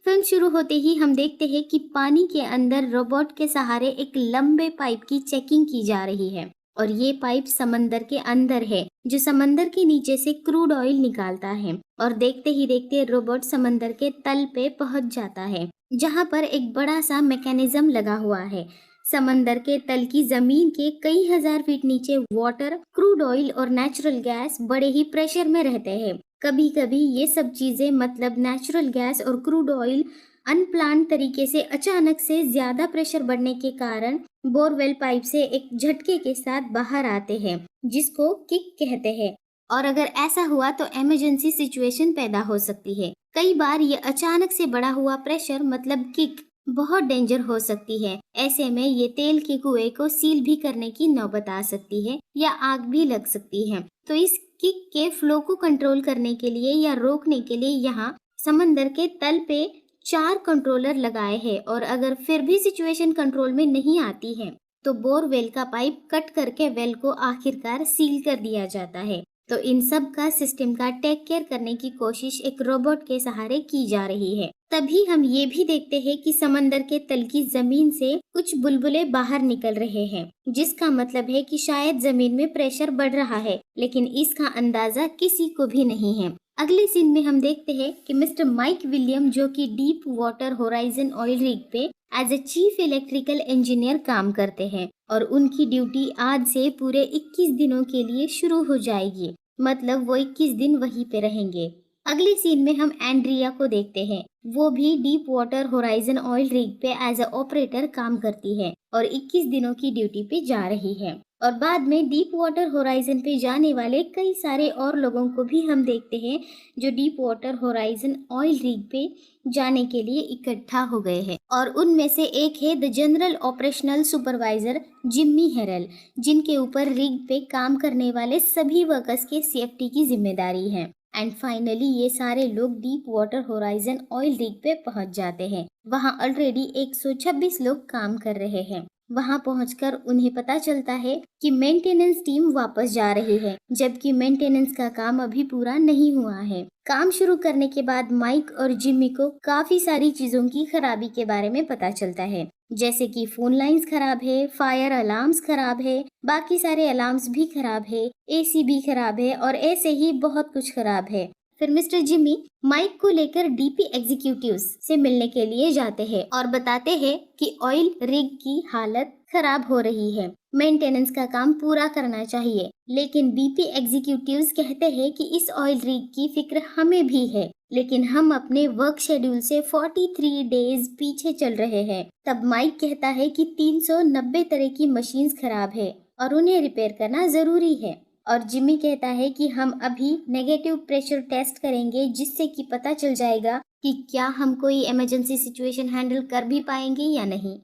Film शुरू होते ही हम देखते हैं कि पानी के अंदर रोबोट के सहारे एक लंबे पाइप की चेकिंग की जा रही है। और ये पाइप समंदर के अंदर है, जो समंदर के नीचे से क्रूड ऑयल निकालता है। और देखते ही देखते रोबोट समंदर के तल पे पहुंच जाता है, जहां पर एक बड़ा सा मैकेनिज्म लगा हुआ है। समंदर के तल की जमीन के कई हजार फीट नीचे वाटर, क्रूड ऑयल और नेचुरल गैस बड़े ही प्रेशर में रहते हैं। कभी कभी ये सब चीजें, मतलब नेचुरल गैस और क्रूड ऑयल, अनप्लान तरीके से अचानक से ज्यादा प्रेशर बढ़ने के कारण बोरवेल पाइप से एक झटके के साथ बाहर आते हैं, जिसको किक कहते हैं। और अगर ऐसा हुआ तो इमरजेंसी सिचुएशन पैदा हो सकती है। कई बार ये अचानक से बढ़ा हुआ प्रेशर, मतलब किक, बहुत डेंजर हो सकती है। ऐसे में ये तेल के कुएं को सील भी करने की नौबत आ सकती है या आग भी लग सकती है। तो इस किक के फ्लो को कंट्रोल करने के लिए या रोकने के लिए यहाँ समंदर के तल पे 4 कंट्रोलर लगाए हैं। और अगर फिर भी सिचुएशन कंट्रोल में नहीं आती है तो बोरवेल का पाइप कट करके वेल को आखिरकार सील कर दिया जाता है। तो इन सब का सिस्टम का टेक केयर करने की कोशिश एक रोबोट के सहारे की जा रही है। तभी हम ये भी देखते हैं कि समंदर के तल की जमीन से कुछ बुलबुले बाहर निकल रहे हैं, जिसका मतलब है कि शायद जमीन में प्रेशर बढ़ रहा है, लेकिन इसका अंदाजा किसी को भी नहीं है। अगले सीन में हम देखते हैं कि मिस्टर माइक विलियम, जो कि Deep Water Horizon oil rig पे as a chief electrical engineer काम करते हैं, और उनकी ड्यूटी आज से पूरे 21 दिनों के लिए शुरू हो जाएगी। मतलब वो 21 दिन वहीं पे रहेंगे। अगले सीन में हम एंड्रिया को देखते हैं। वो भी deep Water Horizon oil rig पे एज ए ऑपरेटर काम करती है और 21 दिनों की ड्यूटी पे जा रही है। और बाद में डीप वाटर होराइजन पे जाने वाले कई सारे और लोगों को भी हम देखते हैं, जो deep Water Horizon oil rig पे जाने के लिए इकट्ठा हो गए हैं। और उनमें से एक है the general operational supervisor Jimmy Harrell, जिनके ऊपर रिग पे काम करने वाले सभी वर्कर्स के सेफ्टी की जिम्मेदारी है। एंड फाइनली ये सारे लोग deep Water Horizon oil rig पे पहुंच जाते हैं। वहां ऑलरेडी 126 लोग काम कर रहे हैं। वहां पहुंचकर उन्हें पता चलता है कि मेंटेनेंस टीम वापस जा रही है, जबकि मेंटेनेंस का काम अभी पूरा नहीं हुआ है। काम शुरू करने के बाद माइक और जिम्मी को काफी सारी चीजों की खराबी के बारे में पता चलता है, जैसे कि फोन लाइंस खराब है, फायर अलार्म्स खराब है, बाकी सारे अलार्म्स भी खराब है, एसी भी खराब है, और ऐसे ही बहुत कुछ खराब है। फिर मिस्टर जिम्मी माइक को लेकर डीपी एग्जीक्यूटिव्स से मिलने के लिए जाते हैं और बताते हैं कि ऑयल रिग की हालत खराब हो रही है, मेंटेनेंस का काम पूरा करना चाहिए। लेकिन बीपी एग्जीक्यूटिव्स कहते हैं कि इस ऑयल रिग की फिक्र हमें भी है, लेकिन हम अपने वर्क शेड्यूल से 43 डेज पीछे चल रहे हैं। तब माइक कहता है कि 390 तरह की मशीन्स खराब है और उन्हें रिपेयर करना जरूरी है। और जिम्मी कहता है कि हम अभी नेगेटिव प्रेशर टेस्ट करेंगे, जिससे कि पता चल जाएगा कि क्या हम कोई इमरजेंसी सिचुएशन हैंडल कर भी पाएंगे या नहीं।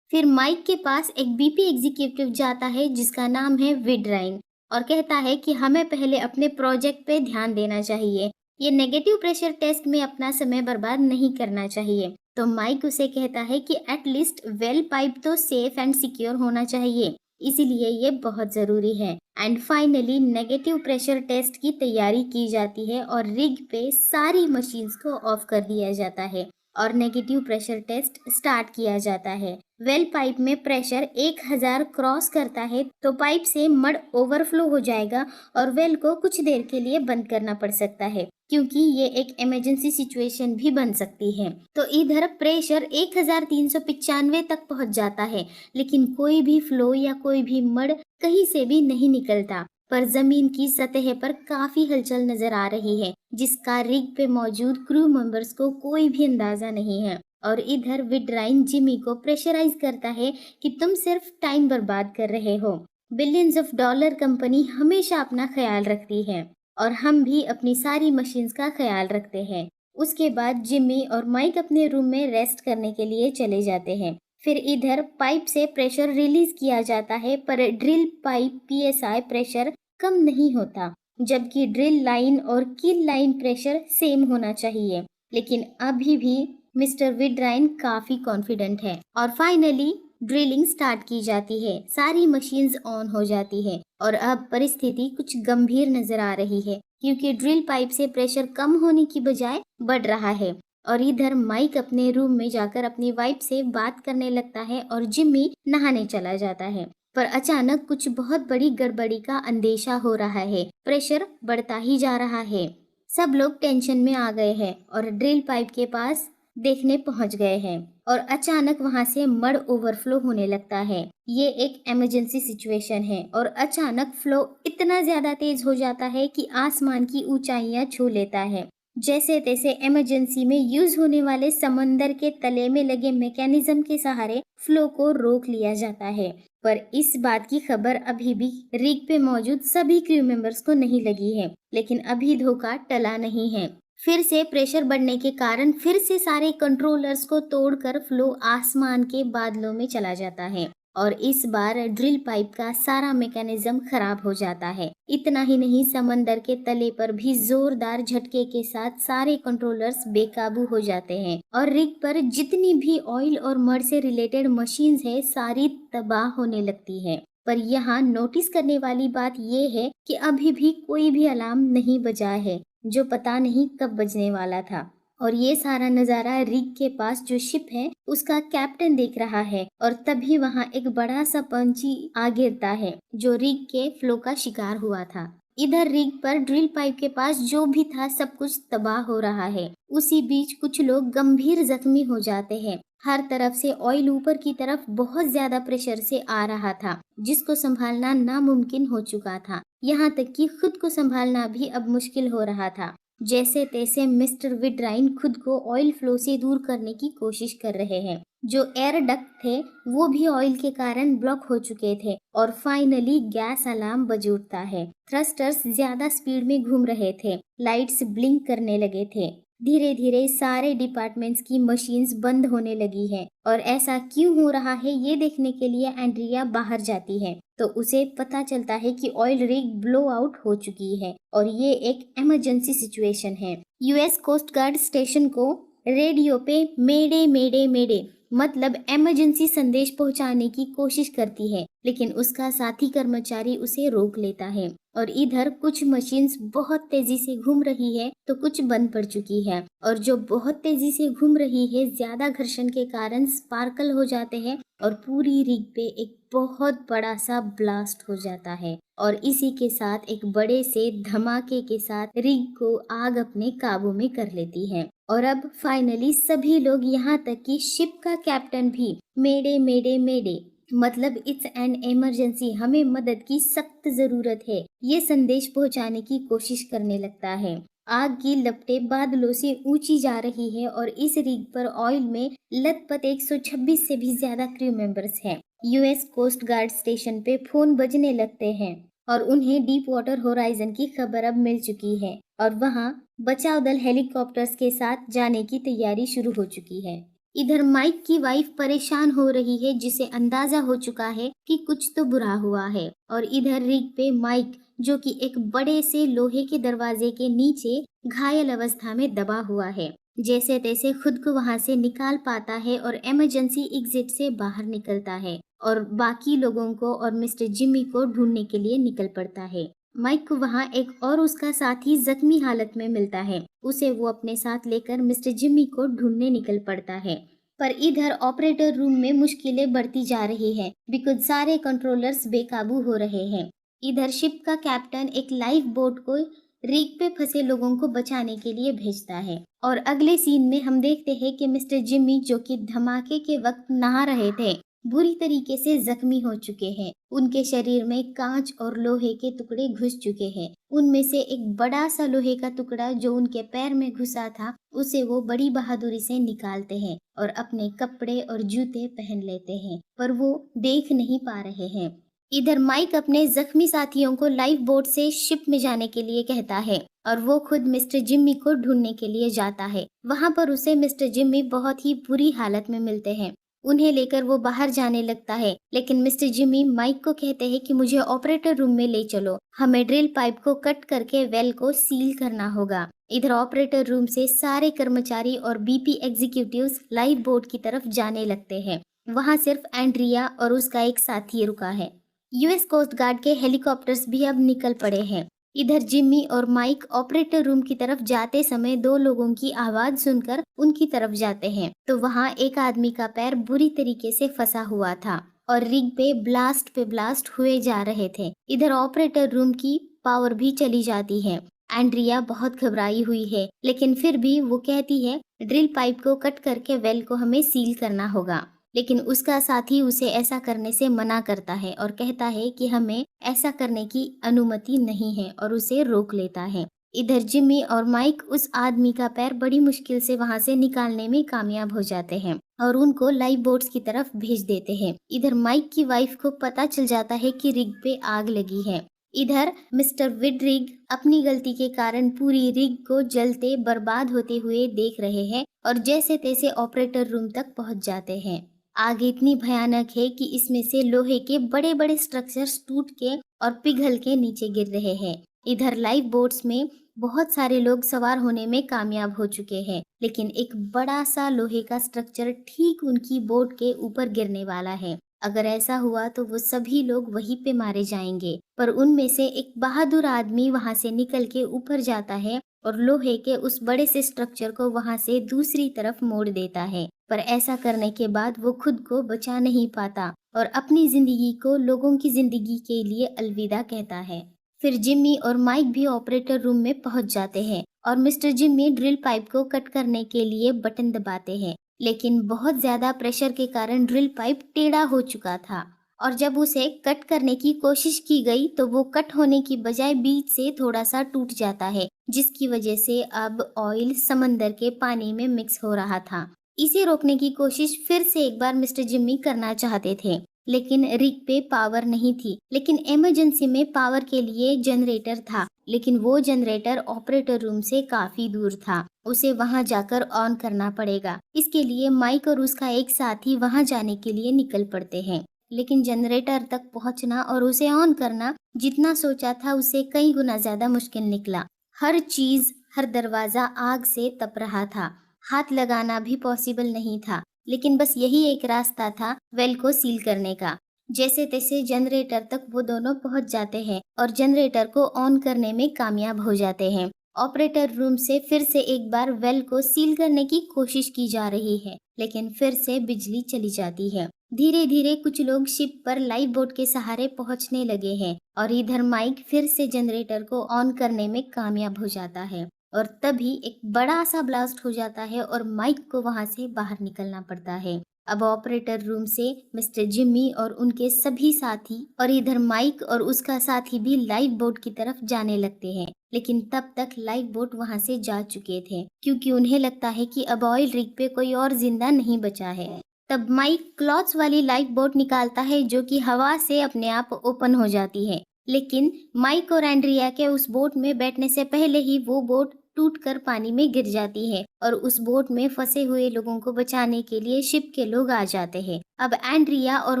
फिर माइक के पास एक बीपी एग्जीक्यूटिव जाता है जिसका नाम है विडराइन, और कहता है कि हमें पहले अपने प्रोजेक्ट पे ध्यान देना चाहिए। ये नेगेटिव प्रेशर टेस्ट में अपना समय बर्बाद नहीं करना चाहिए। तो माइक उसे कहता है कि एटलीस्ट वेल पाइप तो सेफ एंड सिक्योर होना चाहिए, इसीलिए ये बहुत ज़रूरी है। And finally negative pressure test की तैयारी की जाती है और रिग पे सारी मशीन्स को ऑफ कर दिया जाता है और नेगेटिव प्रेशर टेस्ट स्टार्ट किया जाता है। वेल पाइप में प्रेशर 1000 क्रॉस करता है तो पाइप से मड ओवरफ्लो हो जाएगा और वेल को कुछ देर के लिए बंद करना पड़ सकता है, क्योंकि ये एक इमरजेंसी सिचुएशन भी बन सकती है। तो इधर प्रेशर 1395 तक पहुंच जाता है, लेकिन कोई भी फ्लो या कोई भी मड कहीं से भी नहीं निकलता। पर जमीन की सतह पर काफी हलचल नजर आ रही है, जिसका रिग पे मौजूद क्रू मेंबर्स को कोई भी अंदाजा नहीं है। और इधर विडराइन जिमी को प्रेशराइज करता है कि तुम सिर्फ टाइम बर्बाद कर रहे हो। बिलियंस ऑफ डॉलर कंपनी हमेशा अपना ख्याल रखती है और हम भी अपनी सारी मशीन्स का ख्याल रखते हैं। उसके बाद जिमी और माइक अपने रूम में रेस्ट करने के लिए चले जाते हैं। फिर इधर पाइप से प्रेशर रिलीज किया जाता है, पर ड्रिल पाइप पीएसआई प्रेशर कम नहीं होता, जबकि ड्रिल लाइन और किल लाइन प्रेशर सेम होना चाहिए। लेकिन अभी भी मिस्टर विडराइन काफी कॉन्फिडेंट है और फाइनली ड्रिलिंग स्टार्ट की जाती है। सारी मशीन्स ऑन हो जाती है और अब परिस्थिति कुछ गंभीर नजर आ रही है, क्योंकि ड्रिल पाइप से प्रेशर कम होने की बजाय बढ़ रहा है। और इधर माइक अपने रूम में जाकर अपनी वाइफ से बात करने लगता है और जिम्मी नहाने चला जाता है। पर अचानक कुछ बहुत बड़ी गड़बड़ी का अंदेशा हो रहा है। प्रेशर बढ़ता ही जा रहा है। सब लोग टेंशन में आ गए हैं और ड्रिल पाइप के पास देखने पहुंच गए हैं और अचानक वहां से मड ओवरफ्लो होने लगता है। ये एक इमरजेंसी सिचुएशन है और अचानक फ्लो इतना ज्यादा तेज हो जाता है कि आसमान की ऊंचाइयां छू लेता है। जैसे तैसे इमरजेंसी में यूज होने वाले समंदर के तले में लगे मैकेनिज्म के सहारे फ्लो को रोक लिया जाता है। पर इस बात की खबर अभी भी रिग पे मौजूद सभी क्रू मेंबर्स को नहीं लगी है, लेकिन अभी धोखा टला नहीं है। फिर से प्रेशर बढ़ने के कारण फिर से सारे कंट्रोलर्स को तोड़कर फ्लो आसमान के बादलों में चला जाता है और इस बार ड्रिल पाइप का सारा मैकेनिज्म खराब हो जाता है। इतना ही नहीं, समंदर के तले पर भी जोरदार झटके के साथ सारे कंट्रोलर्स बेकाबू हो जाते हैं और रिग पर जितनी भी ऑयल और मड से रिलेटेड मशीन्स है सारी तबाह होने लगती है। पर यहाँ नोटिस करने वाली बात यह है कि अभी भी कोई भी अलार्म नहीं बजा है, जो पता नहीं कब बजने वाला था। और ये सारा नज़ारा रिग के पास जो शिप है उसका कैप्टन देख रहा है और तभी वहाँ एक बड़ा सा पंछी आ गिरता है जो रिग के फ्लो का शिकार हुआ था। इधर रिग पर ड्रिल पाइप के पास जो भी था सब कुछ तबाह हो रहा है। उसी बीच कुछ लोग गंभीर जख्मी हो जाते हैं। हर तरफ से ऑयल ऊपर की तरफ बहुत ज्यादा प्रेशर से आ रहा था, जिसको संभालना नामुमकिन हो चुका था। यहाँ तक कि खुद को संभालना भी अब मुश्किल हो रहा था। जैसे तैसे मिस्टर विडराइन खुद को ऑयल फ्लो से दूर करने की कोशिश कर रहे हैं। जो एयर डक्ट थे वो भी ऑयल के कारण ब्लॉक हो चुके थे और फाइनली गैस अलार्म बज उठता है। थ्रस्टर्स ज्यादा स्पीड में घूम रहे थे, लाइट्स ब्लिंक करने लगे थे। धीरे धीरे सारे डिपार्टमेंट्स की मशीन्स बंद होने लगी है और ऐसा क्यों हो रहा है ये देखने के लिए एंड्रिया बाहर जाती है तो उसे पता चलता है कि ऑयल रिग ब्लो आउट हो चुकी है और ये एक इमरजेंसी सिचुएशन है। यूएस कोस्ट गार्ड स्टेशन को रेडियो पे मेडे मेडे मेडे मतलब इमरजेंसी संदेश पहुंचाने की कोशिश करती है, लेकिन उसका साथी कर्मचारी उसे रोक लेता है। और इधर कुछ मशीन्स बहुत तेजी से घूम रही है तो कुछ बंद पड़ चुकी है और जो बहुत तेजी से घूम रही है ज्यादा घर्षण के कारण स्पार्कल हो जाते हैं और पूरी रिग पे एक बहुत बड़ा सा ब्लास्ट हो जाता है और इसी के साथ एक बड़े से धमाके के साथ रिग को आग अपने काबू में कर लेती है। और अब फाइनली सभी लोग यहाँ तक कि शिप का कैप्टन भी मेडे मेडे मेडे मतलब इट्स एन इमरजेंसी, हमें मदद की सख्त जरूरत है, ये संदेश पहुंचाने की कोशिश करने लगता है। आग की लपटें बादलों से ऊंची जा रही है और इस रिग पर ऑयल में लथपथ 126 से भी ज्यादा क्रू मेंबर्स हैं। यूएस कोस्ट गार्ड स्टेशन पे फोन बजने लगते हैं और उन्हें डीप वाटर होराइजन की खबर अब मिल चुकी है और वहाँ बचाव दल हेलीकॉप्टर्स के साथ जाने की तैयारी शुरू हो चुकी है। इधर माइक की वाइफ परेशान हो रही है, जिसे अंदाजा हो चुका है कि कुछ तो बुरा हुआ है। और इधर रिग पे माइक, जो कि एक बड़े से लोहे के दरवाजे के नीचे घायल अवस्था में दबा हुआ है, जैसे तैसे खुद को वहां से निकाल पाता है और इमरजेंसी एग्जिट से बाहर निकलता है और बाकी लोगों को और मिस्टर जिमी को ढूंढने के लिए निकल पड़ता है। माइक को वहाँ एक और उसका साथी जख्मी हालत में मिलता है। उसे वो अपने साथ लेकर मिस्टर जिमी को ढूंढने निकल पड़ता है। पर इधर ऑपरेटर रूम में मुश्किलें बढ़ती जा रही है बिकॉज सारे कंट्रोलर्स बेकाबू हो रहे हैं। इधर शिप का कैप्टन एक लाइफ बोट को रिग पे फंसे लोगों को बचाने के लिए भेजता है और अगले सीन में हम देखते हैं कि मिस्टर जिमी, जो कि धमाके के वक्त नहा रहे थे, बुरी तरीके से जख्मी हो चुके हैं। उनके शरीर में कांच और लोहे के टुकड़े घुस चुके हैं। उनमें से एक बड़ा सा लोहे का टुकड़ा जो उनके पैर में घुसा था उसे वो बड़ी बहादुरी से निकालते हैं और अपने कपड़े और जूते पहन लेते हैं, पर वो देख नहीं पा रहे हैं। इधर माइक अपने जख्मी साथियों को लाइफ बोट से शिप में जाने के लिए कहता है और वो खुद मिस्टर जिम्मी को ढूंढने के लिए जाता है। वहाँ पर उसे मिस्टर जिम्मी बहुत ही बुरी हालत में मिलते हैं। उन्हें लेकर वो बाहर जाने लगता है, लेकिन मिस्टर जिमी माइक को कहते हैं कि मुझे ऑपरेटर रूम में ले चलो, हमें ड्रिल पाइप को कट करके वेल को सील करना होगा। इधर ऑपरेटर रूम से सारे कर्मचारी और बीपी एग्जीक्यूटिव्स लाइफ बोट की तरफ जाने लगते हैं। वहाँ सिर्फ एंड्रिया और उसका एक साथी रुका है। यूएस कोस्ट गार्ड के हेलीकॉप्टर्स भी अब निकल पड़े हैं इधर जिम्मी और माइक ऑपरेटर रूम की तरफ जाते समय दो लोगों की आवाज सुनकर उनकी तरफ जाते हैं तो वहाँ एक आदमी का पैर बुरी तरीके से फंसा हुआ था और रिग पे ब्लास्ट हुए जा रहे थे। इधर ऑपरेटर रूम की पावर भी चली जाती है। एंड्रिया बहुत घबराई हुई है, लेकिन फिर भी वो कहती है ड्रिल पाइप को कट करके वेल को हमें सील करना होगा। लेकिन उसका साथी उसे ऐसा करने से मना करता है और कहता है कि हमें ऐसा करने की अनुमति नहीं है और उसे रोक लेता है। इधर जिम्मी और माइक उस आदमी का पैर बड़ी मुश्किल से वहां से निकालने में कामयाब हो जाते हैं और उनको लाइफ बोट्स की तरफ भेज देते हैं। इधर माइक की वाइफ को पता चल जाता है कि रिग पे आग लगी है। इधर मिस्टर विडरिग अपनी गलती के कारण पूरी रिग को जलते बर्बाद होते हुए देख रहे हैं और जैसे तैसे ऑपरेटर रूम तक पहुंच जाते हैं। आग इतनी भयानक है कि इसमें से लोहे के बड़े बड़े स्ट्रक्चर्स टूट के और पिघल के नीचे गिर रहे हैं। इधर लाइफ बोट्स में बहुत सारे लोग सवार होने में कामयाब हो चुके हैं, लेकिन एक बड़ा सा लोहे का स्ट्रक्चर ठीक उनकी बोट के ऊपर गिरने वाला है। अगर ऐसा हुआ तो वो सभी लोग वहीं पे मारे जाएंगे, पर उनमें से एक बहादुर आदमी वहां से निकल के ऊपर जाता है और लोहे के उस बड़े से स्ट्रक्चर को वहां से दूसरी तरफ मोड़ देता है। पर ऐसा करने के बाद वो खुद को बचा नहीं पाता और अपनी जिंदगी को लोगों की जिंदगी के लिए अलविदा कहता है। फिर जिम्मी और माइक भी ऑपरेटर रूम में पहुंच जाते हैं और मिस्टर जिम्मी ड्रिल पाइप को कट करने के लिए बटन दबाते हैं, लेकिन बहुत ज्यादा प्रेशर के कारण ड्रिल पाइप टेढ़ा हो चुका था और जब उसे कट करने की कोशिश की गई तो वो कट होने की बजाय बीच से थोड़ा सा टूट जाता है, जिसकी वजह से अब ऑयल समंदर के पानी में मिक्स हो रहा था। इसे रोकने की कोशिश फिर से एक बार मिस्टर जिम्मी करना चाहते थे, लेकिन रिग पे पावर नहीं थी। लेकिन इमरजेंसी में पावर के लिए जनरेटर था, लेकिन वो जनरेटर ऑपरेटर रूम से काफी दूर था। उसे वहां जाकर ऑन करना पड़ेगा। इसके लिए माइक और उसका एक साथी वहां जाने के लिए निकल पड़ते हैं, लेकिन जनरेटर तक पहुंचना और उसे ऑन करना जितना सोचा था उससे कई गुना ज्यादा मुश्किल निकला। हर चीज, हर दरवाजा आग से तप रहा था। हाथ लगाना भी पॉसिबल नहीं था, लेकिन बस यही एक रास्ता था वेल को सील करने का। जैसे तैसे जनरेटर तक वो दोनों पहुंच जाते हैं और जनरेटर को ऑन करने में कामयाब हो जाते हैं। ऑपरेटर रूम से फिर से एक बार वेल को सील करने की कोशिश की जा रही है, लेकिन फिर से बिजली चली जाती है। धीरे धीरे कुछ लोग शिप पर लाइफ बोट के सहारे पहुंचने लगे हैं और इधर माइक फिर से जनरेटर को ऑन करने में कामयाब हो जाता है और तभी एक बड़ा सा ब्लास्ट हो जाता है और माइक को वहां से बाहर निकलना पड़ता है। अब ऑपरेटर रूम से मिस्टर जिम्मी और उनके सभी साथी और इधर माइक और उसका साथी भी लाइफ बोट की तरफ जाने लगते हैं, लेकिन तब तक लाइफ बोट वहां से जा चुके थे क्योंकि उन्हें लगता है कि अब ऑयल रिग पे कोई और जिंदा नहीं बचा है। तब माइक क्लॉथ्स वाली लाइफ बोट निकालता है जो कि हवा से अपने आप ओपन हो जाती है, लेकिन माइक और एंड्रिया के उस बोट में बैठने से पहले ही वो बोट टूटकर पानी में गिर जाती है और उस बोट में फंसे हुए लोगों को बचाने के लिए शिप के लोग आ जाते हैं। अब एंड्रिया और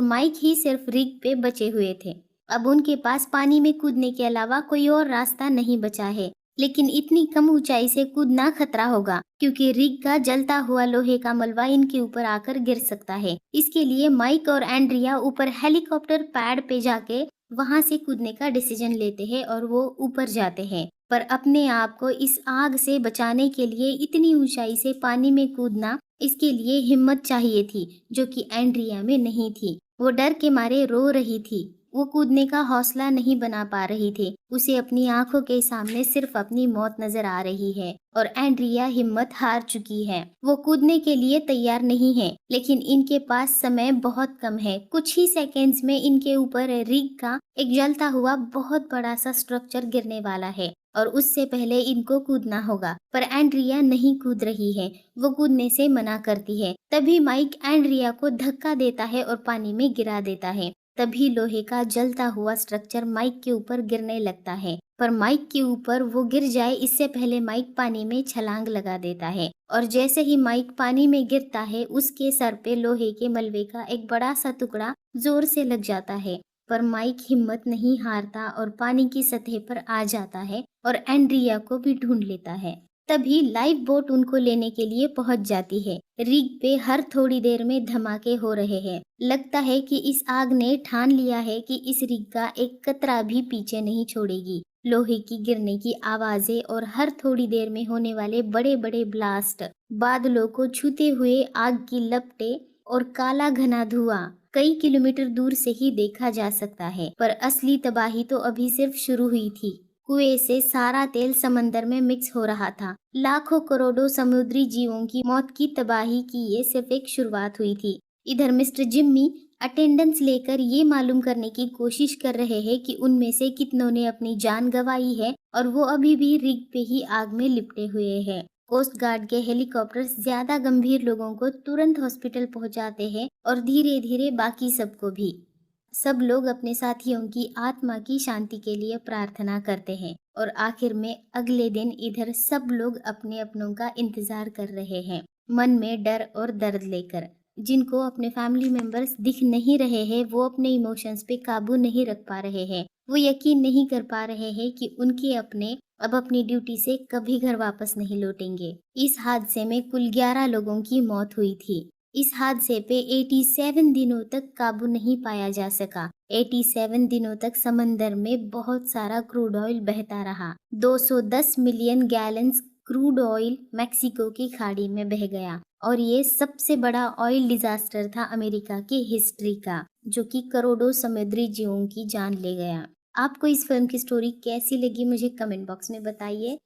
माइक ही सिर्फ रिग पे बचे हुए थे। अब उनके पास पानी में कूदने के अलावा कोई और रास्ता नहीं बचा है, लेकिन इतनी कम ऊंचाई से कूदना खतरा होगा क्योंकि रिग का जलता हुआ लोहे का मलबा इनके ऊपर आकर गिर सकता है। इसके लिए माइक और एंड्रिया ऊपर हेलीकॉप्टर पैड पे जाके वहां से कूदने का डिसीजन लेते हैं और वो ऊपर जाते हैं। पर अपने आप को इस आग से बचाने के लिए इतनी ऊंचाई से पानी में कूदना, इसके लिए हिम्मत चाहिए थी जो कि एंड्रिया में नहीं थी। वो डर के मारे रो रही थी। वो कूदने का हौसला नहीं बना पा रही थी। उसे अपनी आंखों के सामने सिर्फ अपनी मौत नजर आ रही है और एंड्रिया हिम्मत हार चुकी है। वो कूदने के लिए तैयार नहीं है, लेकिन इनके पास समय बहुत कम है। कुछ ही सेकेंड्स में इनके ऊपर रिग का एक जलता हुआ बहुत बड़ा सा स्ट्रक्चर गिरने वाला है और उससे पहले इनको कूदना होगा। पर एंड्रिया नहीं कूद रही है, वो कूदने से मना करती है। तभी माइक एंड्रिया को धक्का देता है और पानी में गिरा देता है। तभी लोहे का जलता हुआ स्ट्रक्चर माइक के ऊपर गिरने लगता है, पर माइक के ऊपर वो गिर जाए इससे पहले माइक पानी में छलांग लगा देता है और जैसे ही माइक पानी में गिरता है उसके सर पे लोहे के मलबे का एक बड़ा सा टुकड़ा जोर से लग जाता है। पर माइक हिम्मत नहीं हारता और पानी की सतह पर आ जाता है और एंड्रिया को भी ढूंढ लेता है। तभी लाइफ बोट उनको लेने के लिए पहुंच जाती है। रिग पे हर थोड़ी देर में धमाके हो रहे हैं। लगता है कि इस आग ने ठान लिया है कि इस रिग का एक कतरा भी पीछे नहीं छोड़ेगी। लोहे की गिरने की आवाजें और हर थोड़ी देर में होने वाले बड़े बड़े ब्लास्ट, बादलों को छूते हुए आग की लपटें और काला घना धुआं कई किलोमीटर दूर से ही देखा जा सकता है। पर असली तबाही तो अभी सिर्फ शुरू हुई थी। कुएं से सारा तेल समंदर में मिक्स हो रहा था। लाखों करोड़ों समुद्री जीवों की मौत की तबाही की ये सिर्फ एक शुरुआत हुई थी। इधर मिस्टर जिम्मी अटेंडेंस लेकर ये मालूम करने की कोशिश कर रहे हैं कि उनमें से कितनों ने अपनी जान गंवाई है और वो अभी भी रिग पे ही आग में लिपटे हुए हैं। कोस्ट गार्ड के हेलीकॉप्टर्स ज्यादा गंभीर लोगों को तुरंत हॉस्पिटल पहुंचाते हैं और धीरे धीरे बाकी सबको भी। सब लोग अपने साथियों की आत्मा की शांति के लिए प्रार्थना करते हैं और आखिर में अगले दिन इधर सब लोग अपने अपनों का इंतजार कर रहे हैं, मन में डर और दर्द लेकर। जिनको अपने फैमिली मेंबर्स दिख नहीं रहे हैं, वो अपने इमोशंस पे काबू नहीं रख पा रहे हैं। वो यकीन नहीं कर पा रहे हैं कि उनके अपने अब अपनी ड्यूटी से कभी घर वापस नहीं लौटेंगे। इस हादसे में कुल 11 लोगों की मौत हुई थी। इस हादसे पे 87 दिनों तक काबू नहीं पाया जा सका। 87 दिनों तक समंदर में बहुत सारा क्रूड ऑयल बहता रहा। 210 million gallons crude oil Mexico की खाड़ी में बह गया और ये सबसे बड़ा ऑयल डिजास्टर था अमेरिका की हिस्ट्री का, जो कि करोड़ों समुद्री जीवों की जान ले गया। आपको इस फिल्म की स्टोरी कैसी लगी मुझे कमेंट बॉक्स में बताइए।